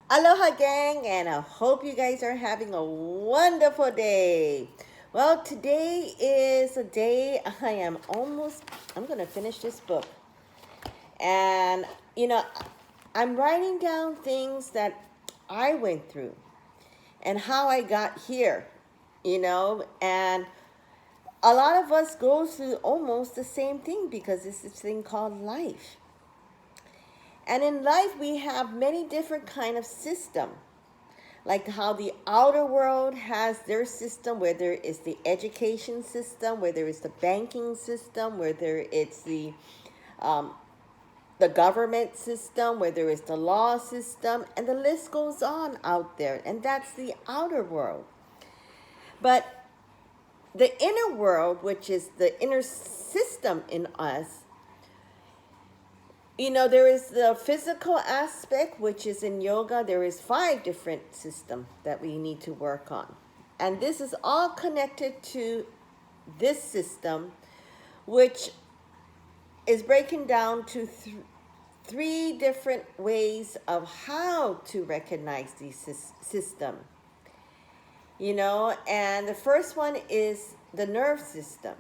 Aloha, gang, and I hope you guys are having a wonderful day. Well, today is a day I'm going to finish this book. And, you know, I'm writing down things that I went through and how I got here, and a lot of us go through almost the same thing because it's this thing called life. And in life, we have many different kind of system, like how the outer world has their system, whether it's the education system, whether it's the banking system, whether it's um, the government system, whether it's the law system, and the list goes on out there. And that's the outer world. But the inner world, which is the inner system in us, there is the physical aspect, which is in yoga. There is 5 different systems that we need to work on. And this is all connected to this system, which is breaking down to 3 different ways of how to recognize these system. And the first one is the nerve system.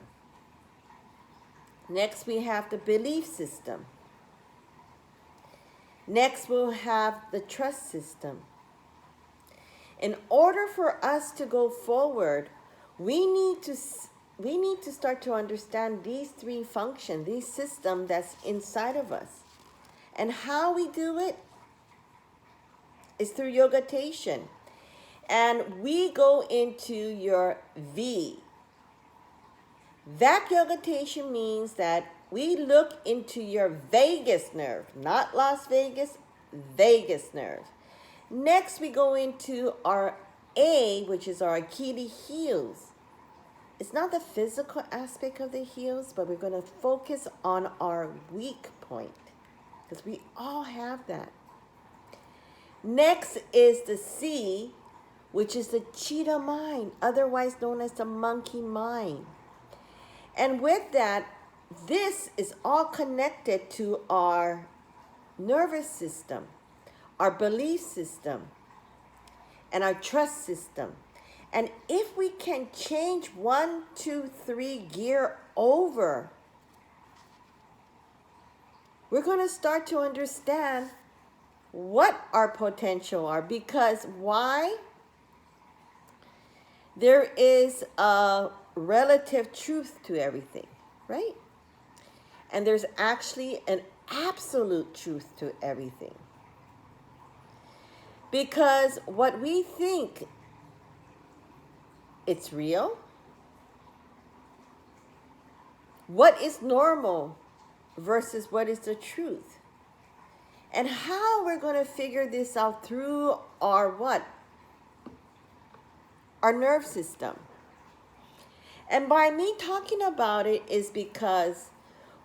Next, we have the belief system. Next, we'll have the trust system. In order for us to go forward, we need to start to understand these 3 functions, these systems that's inside of us. And how we do it is through yogitation. And we go into your V. Vac yogitation means that we look into your vagus nerve, not Las Vegas, vagus nerve. Next, we go into our A, which is our Achilles heels. It's not the physical aspect of the heels, but we're going to focus on our weak point, because we all have that. Next is the C, which is the Chitta Mind, otherwise known as the monkey mind. And with that, this is all connected to our nervous system, our belief system, and our trust system. And if we can change 1, 2, 3 gear over, we're going to start to understand what our potential are. Because why? There is a relative truth to everything, right? And there's actually an absolute truth to everything. Because what we think it's real, what is normal versus what is the truth. And how we're going to figure this out through our what? Our nerve system. And by me talking about it is because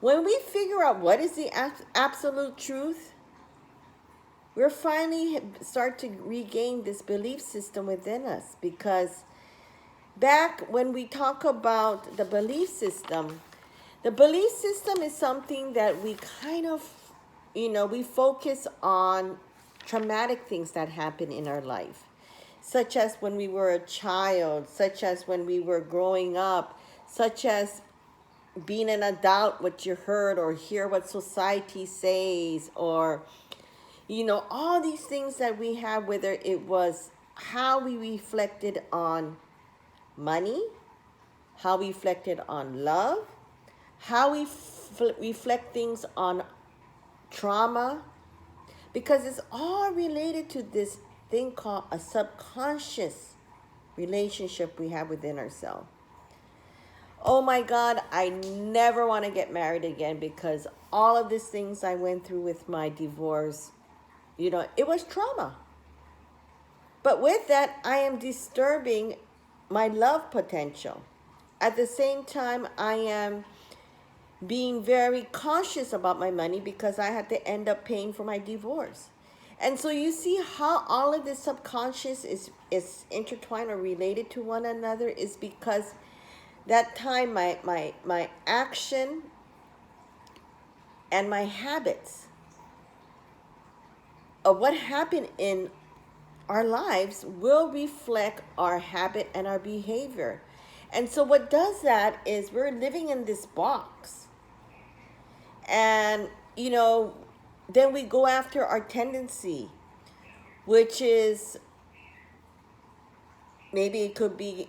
when we figure out what is the absolute truth, we're finally start to regain this belief system within us. Because back when we talk about the belief system is something that we kind of, we focus on traumatic things that happen in our life, such as when we were a child, such as when we were growing up, such as being an adult, what you heard or hear what society says, or, all these things that we have, whether it was how we reflected on money, how we reflected on love, how we reflect things on trauma, because it's all related to this thing called a subconscious relationship we have within ourselves. Oh my God, I never want to get married again because all of these things I went through with my divorce, it was trauma. But with that, I am disturbing my love potential. At the same time, I am being very cautious about my money because I had to end up paying for my divorce. And so you see how all of this subconscious is intertwined or related to one another, is because that time my action and my habits of what happened in our lives will reflect our habit and our behavior. And so what does that is we're living in this box. And, then we go after our tendency, which is maybe it could be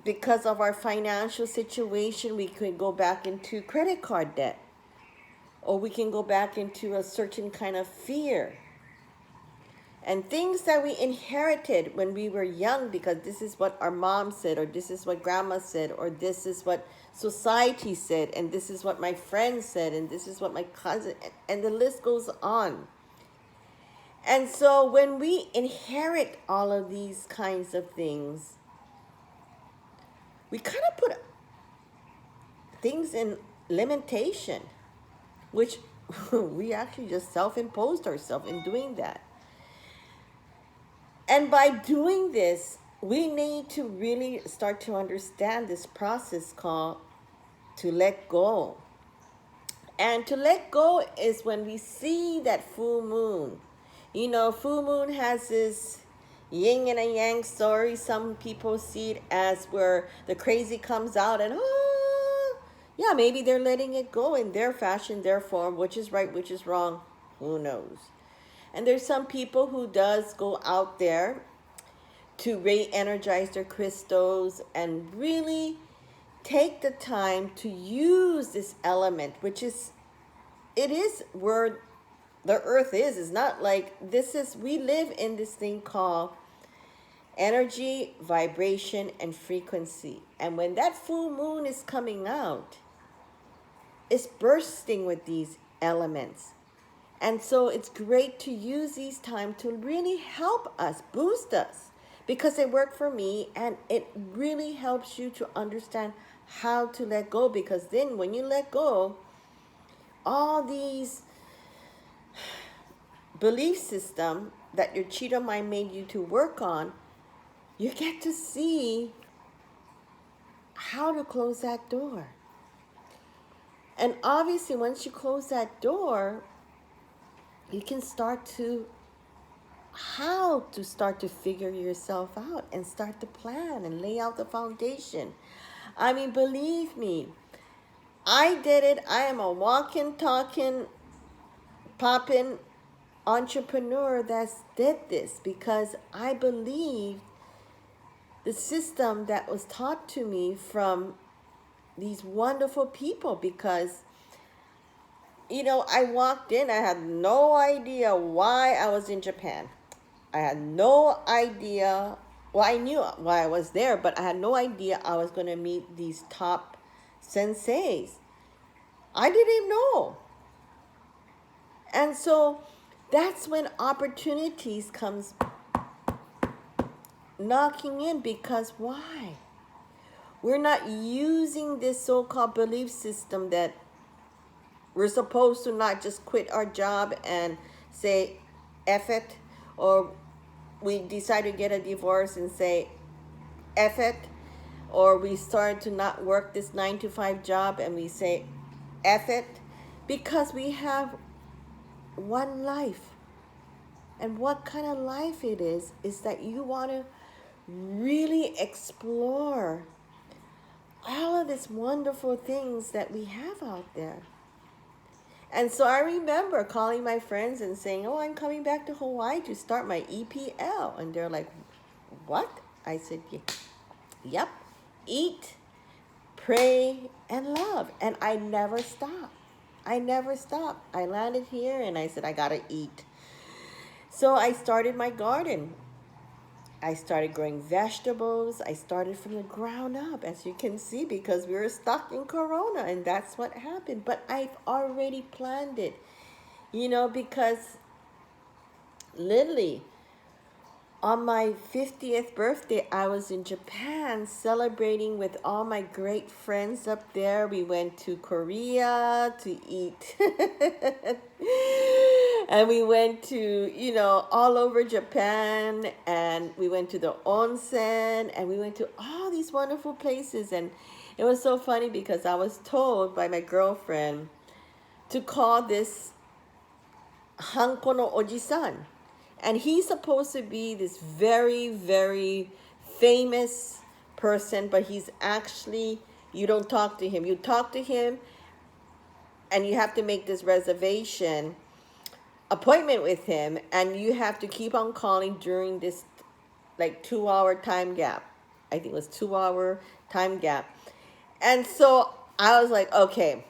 because of our financial situation, we could go back into credit card debt, or we can go back into a certain kind of fear and things that we inherited when we were young, because this is what our mom said, or this is what grandma said, or this is what society said, and this is what my friend said, and this is what my cousin, and the list goes on. And so when we inherit all of these kinds of things, we kind of put things in limitation, which we actually just self-imposed ourselves in doing that. And by doing this, we need to really start to understand this process called to let go. And to let go is when we see that full moon. Full moon has this yin and a yang story. Some people see it as where the crazy comes out and, yeah, maybe they're letting it go in their fashion, their form, which is right, which is wrong, who knows. And there's some people who does go out there to re-energize their crystals and really take the time to use this element, which is, it is where the earth is. It's not like we live in this thing called energy, vibration, and frequency. And when that full moon is coming out, it's bursting with these elements. And so it's great to use these time to really help us, boost us, because it worked for me, and it really helps you to understand how to let go, because then when you let go, all these belief system that your Chitta Mind made you to work on, you get to see how to close that door. And obviously, once you close that door, you can start to figure yourself out and start to plan and lay out the foundation. I mean, believe me, I did it. I am a walking, talking, popping entrepreneur that did this because I believed the system that was taught to me from these wonderful people, because I walked in, I had no idea why I was in Japan. I had no idea, well, I knew why I was there, but I had no idea I was going to meet these top senseis. I didn't even know. And so that's when opportunities comes knocking in, because why? We're not using this so-called belief system that we're supposed to not just quit our job and say, F it, or we decide to get a divorce and say, F it, or we start to not work this 9-to-5 job and we say, F it, because we have one life. And what kind of life it is that you want to really explore all of these wonderful things that we have out there. And so I remember calling my friends and saying, oh, I'm coming back to Hawaii to start my EPL. And they're like, what? I said, yep, eat, pray, and love. And I never stopped. I landed here and I said, I got to eat. So I started my garden. I started growing vegetables. I started from the ground up, as you can see, because we were stuck in Corona, and that's what happened. But I've already planned it, because literally on my 50th birthday, I was in Japan celebrating with all my great friends up there. We went to Korea to eat. And we went to, all over Japan, and we went to the onsen, and we went to all these wonderful places. And it was so funny because I was told by my girlfriend to call this Hanko no Ojisan. And he's supposed to be this very, very famous person, but he's actually, you don't talk to him. You talk to him and you have to make this reservation appointment with him, and you have to keep on calling during this like 2 hour time gap. I think it was 2 hour time gap. And so I was like, okay,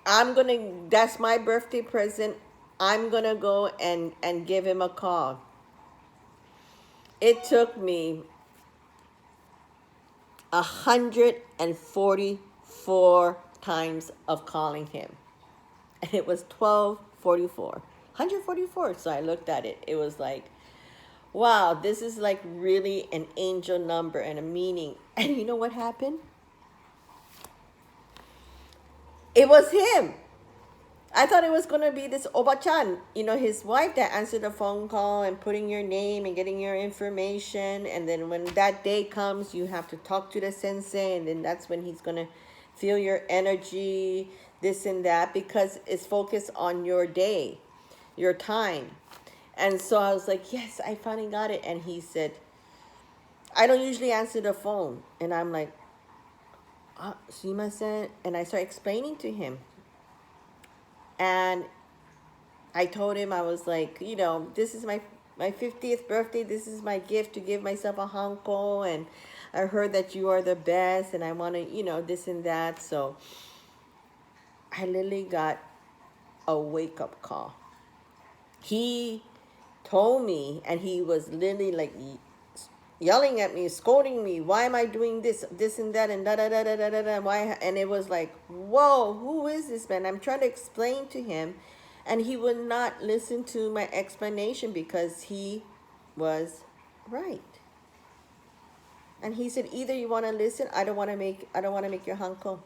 that's my birthday present. I'm gonna go and give him a call. It took me 144 times of calling him. And it was 1244. 144. So I looked at it. It was like, wow, this is like really an angel number and a meaning. And you know what happened? It was him. I thought it was going to be this Obachan, his wife that answered the phone call and putting your name and getting your information. And then when that day comes, you have to talk to the sensei. And then that's when he's going to feel your energy, this and that, because it's focused on your day, your time. And so I was like, yes, I finally got it. And he said, I don't usually answer the phone. And I'm like, sumimasen. And I start explaining to him. And I told him, I was like, this is my 50th birthday. This is my gift to give myself a hanko. And I heard that you are the best. And I want to, this and that. So I literally got a wake-up call. He told me, and he was literally like yelling at me, scolding me, why am I doing this and that, and da-da-da-da-da-da, why? And it was like, whoa, who is this man? I'm trying to explain to him, and he would not listen to my explanation because he was right. And he said, either you want to listen, I don't want to make your hanko.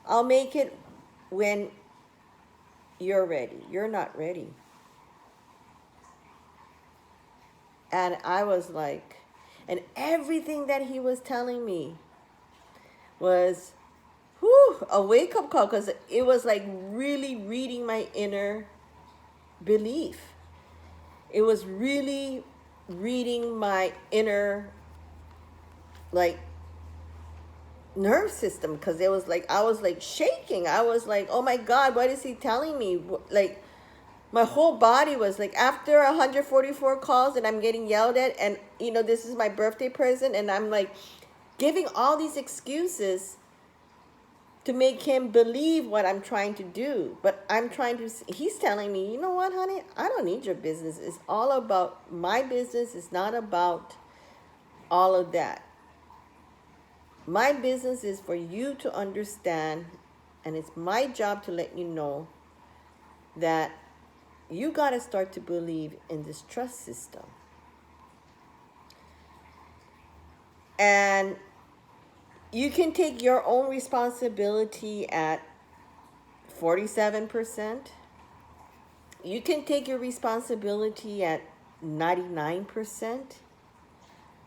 I'll make it when you're ready. You're not ready. And I was like, and everything that he was telling me was a wake-up call, because it was like really reading my inner belief. It was really reading my inner like nerve system, because it was like I was like shaking. I was like, oh my God, what is he telling me? Like my whole body was like, after 144 calls and I'm getting yelled at, and this is my birthday present, and I'm like giving all these excuses to make him believe what I'm trying to do. But he's telling me, you know what, honey, I don't need your business. It's all about my business. It's not about all of that. My business is for you to understand, and it's my job to let you know that you got to start to believe in this trust system. And you can take your own responsibility at 47%. You can take your responsibility at 99%.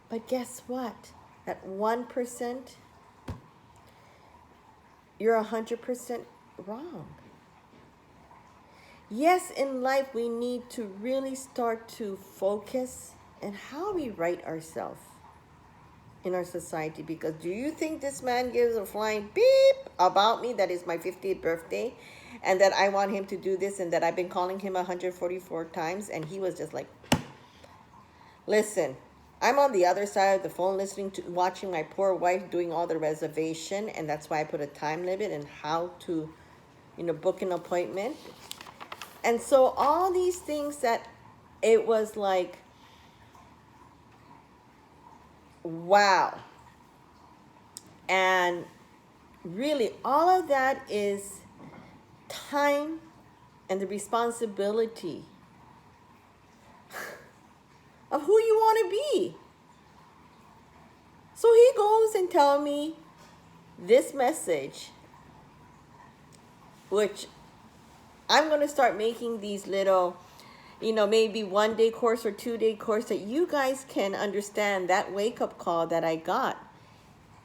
But guess what? At 1%, you're 100% wrong. Yes, in life, we need to really start to focus on how we write ourselves in our society. Because do you think this man gives a flying beep about me that it's my 50th birthday and that I want him to do this and that I've been calling him 144 times? And he was just like, listen, I'm on the other side of the phone watching my poor wife doing all the reservation. And that's why I put a time limit and how to, book an appointment. And so all these things that it was like, wow. And really all of that is time and the responsibility of who you want to be. So he goes and tells me this message, which I'm going to start making these little, maybe 1-day course or 2-day course that you guys can understand that wake-up call that I got.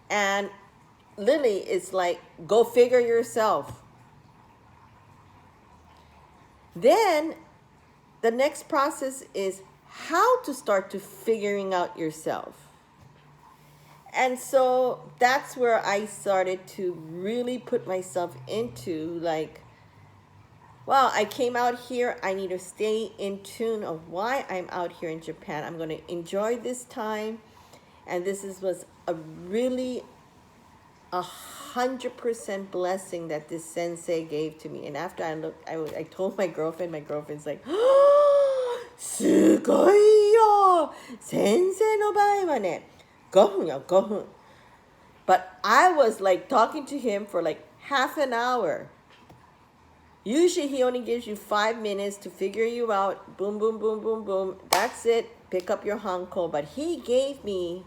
And literally, it's like, go figure yourself. Then the next process is how to start to figuring out yourself. And so that's where I started to really put myself into like, well, I came out here. I need to stay in tune of why I'm out here in Japan. I'm going to enjoy this time. And was a really 100% blessing that this sensei gave to me. And after I looked, I told my girlfriend's like, oh, すごいよ先生の場合はね5分よ5分 But I was like talking to him for like half an hour. Usually he only gives you 5 minutes to figure you out. Boom, boom, boom, boom, boom. That's it. Pick up your hanko. But he gave me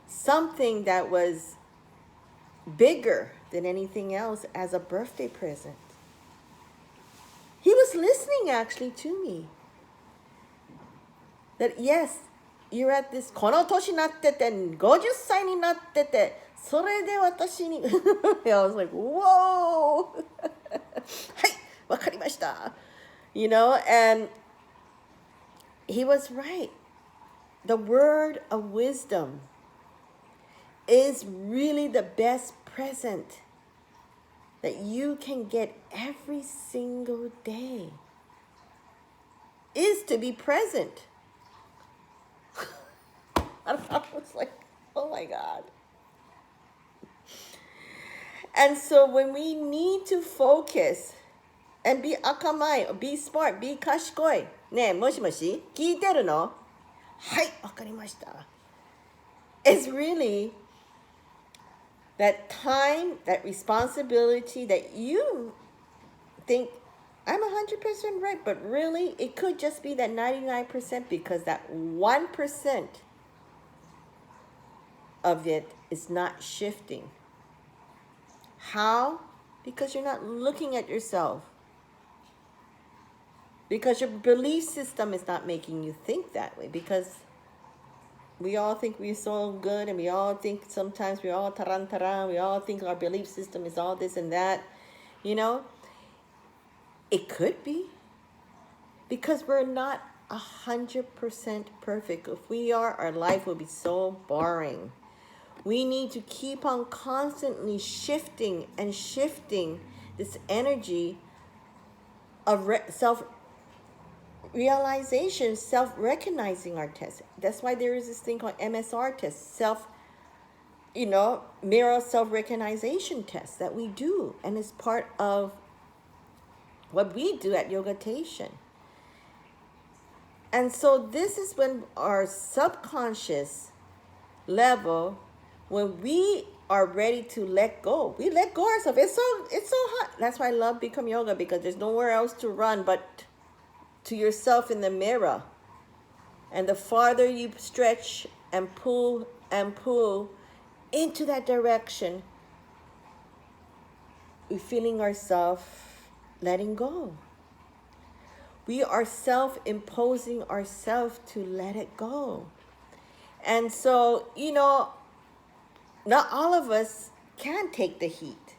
something that was bigger than anything else as a birthday present. He was listening actually to me. That yes, you're at this この年になってて50歳になっててそれで私に I was like, whoa はいわかりました You know, and he was right. The word of wisdom is really the best present that you can get every single day. Is to be present. I was like, oh my God. And so when we need to focus and be akamai, be smart, be kashikoi. ねえ、もしもし聞いてるのはい、わかりました It's really that time, that responsibility that you think, I'm 100% right, but really it could just be that 99% because that 1% of it is not shifting. How? Because you're not looking at yourself. Because your belief system is not making you think that way. Because we all think we're so good and we all think sometimes we're all taran. We all think our belief system is all this and that. You know? It could be. Because we're not 100% perfect. If we are, our life will be so boring. We need to keep on constantly shifting and shifting this energy of self-realization, self-recognizing our test. That's why there is this thing called MSR test, mirror self-recognition test that we do. And it's part of what we do at Yogatation. And so this is when our subconscious level, when we are ready to let go, we let go ourselves. It's so hot. That's why I love Bikram Yoga, because there's nowhere else to run but to yourself in the mirror. And the farther you stretch and pull into that direction, we're feeling ourselves letting go. We are self-imposing ourselves to let it go. And so, not all of us can take the heat,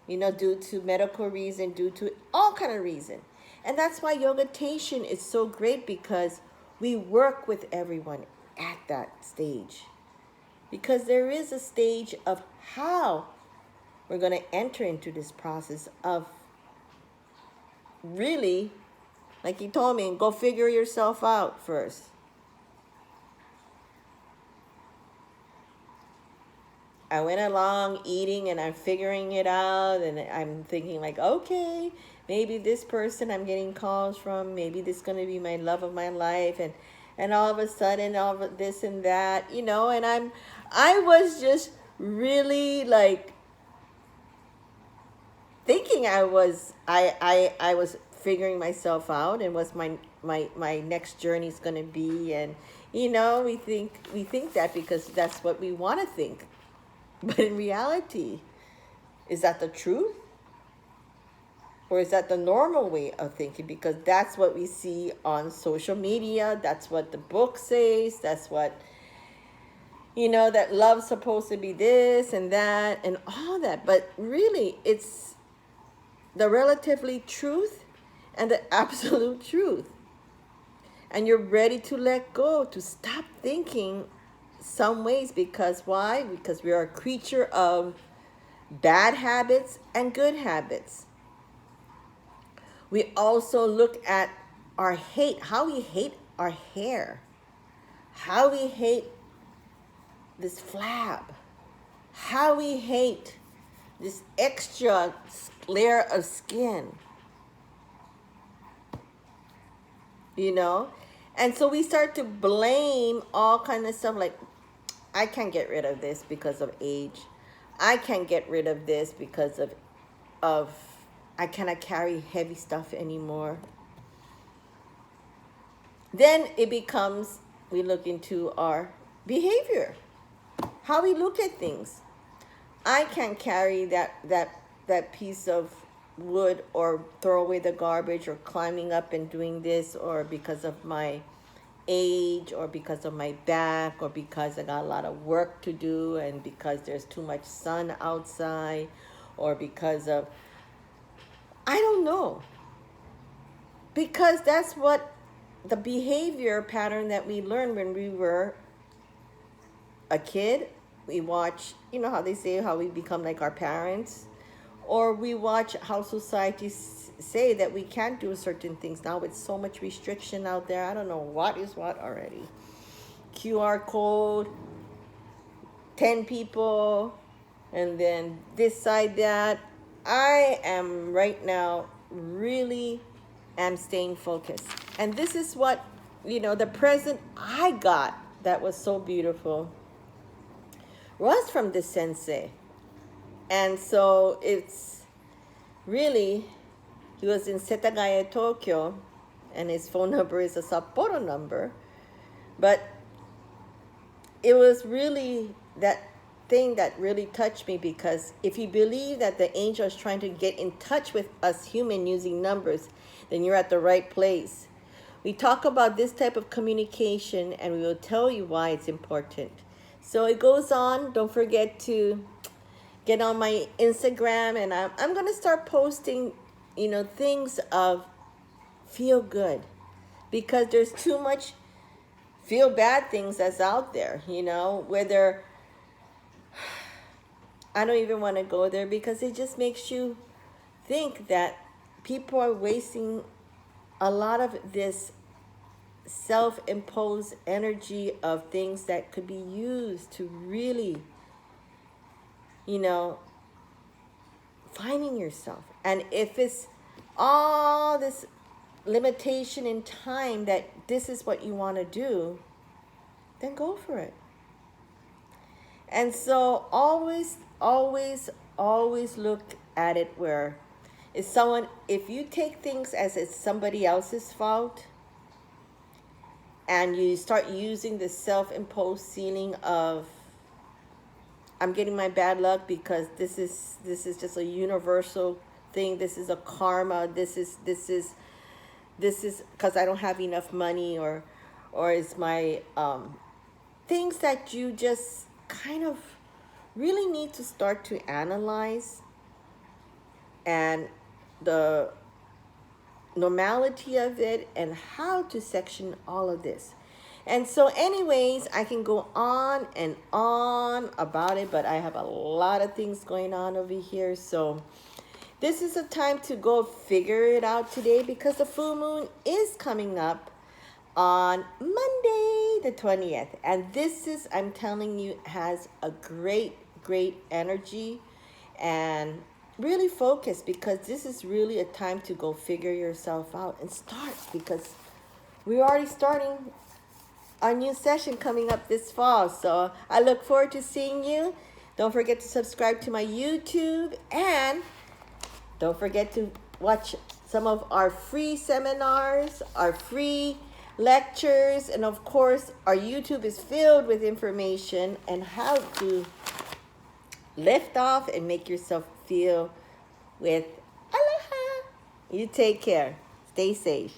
due to medical reason, due to all kind of reason. And that's why Yogatation is so great, because we work with everyone at that stage. Because there is a stage of how we're going to enter into this process of really, like he told me, go figure yourself out first. I went along eating and I'm figuring it out, and I'm thinking like, okay, maybe this person I'm getting calls from, maybe this is going to be my love of my life, and all of a sudden all of this and that, and I was just really like thinking I was figuring myself out and what's my next journey is going to be, and we think that because that's what we want to think. But in reality, is that the truth? Or is that the normal way of thinking? Because that's what we see on social media. That's what the book says. That's what, that love's supposed to be this and that and all that. But really, it's the relatively truth and the absolute truth. And you're ready to let go, to stop thinking some ways. Because why? Because we are a creature of bad habits and good habits. We also look at our hate, how we hate our hair, how we hate this flab, how we hate this extra layer of skin, you know? And so we start to blame all kind of stuff like, I can't get rid of this because of age. I can't get rid of this because of I cannot carry heavy stuff anymore. Then it becomes, we look into our behavior, how we look at things. I can't carry that piece of wood, or throw away the garbage, or climbing up and doing this, or because of my age, or because of my back, or because I got a lot of work to do, and because there's too much sun outside, or because of, I don't know. Because that's what the behavior pattern that we learned when we were a kid. We watch, you know how they say how we become like our parents, or we watch how society say that we can't do certain things now with so much restriction out there. I don't know what is what already. QR code, 10 people, and then this side, that. I am right now really am staying focused. And this is what, the present I got that was so beautiful was from this sensei. And so it's really, he was in Setagaya, Tokyo, and his phone number is a Sapporo number. But it was really that thing that really touched me, because if you believe that the angel is trying to get in touch with us human using numbers, then you're at the right place. We talk about this type of communication, and we will tell you why it's important. So it goes on. Don't forget to get on my Instagram, and I'm going to start posting, things of feel good, because there's too much feel bad things that's out there, whether, I don't even want to go there, because it just makes you think that people are wasting a lot of this self-imposed energy of things that could be used to really, finding yourself. And if it's all this limitation in time that this is what you want to do, then go for it. And so always look at it where if you take things as it's somebody else's fault, and you start using the self-imposed ceiling of, I'm getting my bad luck because this is just a universal thing. This is a karma. This is because I don't have enough money, or it's my things that you just kind of really need to start to analyze, and the normality of it, and how to section all of this. And so anyways, I can go on and on about it, but I have a lot of things going on over here. So this is a time to go figure it out today, because the full moon is coming up on Monday the 20th. And this is, I'm telling you, has a great energy, and really focus, because this is really a time to go figure yourself out and start, because we're already starting our new session coming up this fall. So I look forward to seeing you. Don't forget to subscribe to my YouTube, and don't forget to watch some of our free seminars, our free lectures, and of course our YouTube is filled with information and how to lift off and make yourself feel with aloha. You take care. Stay safe.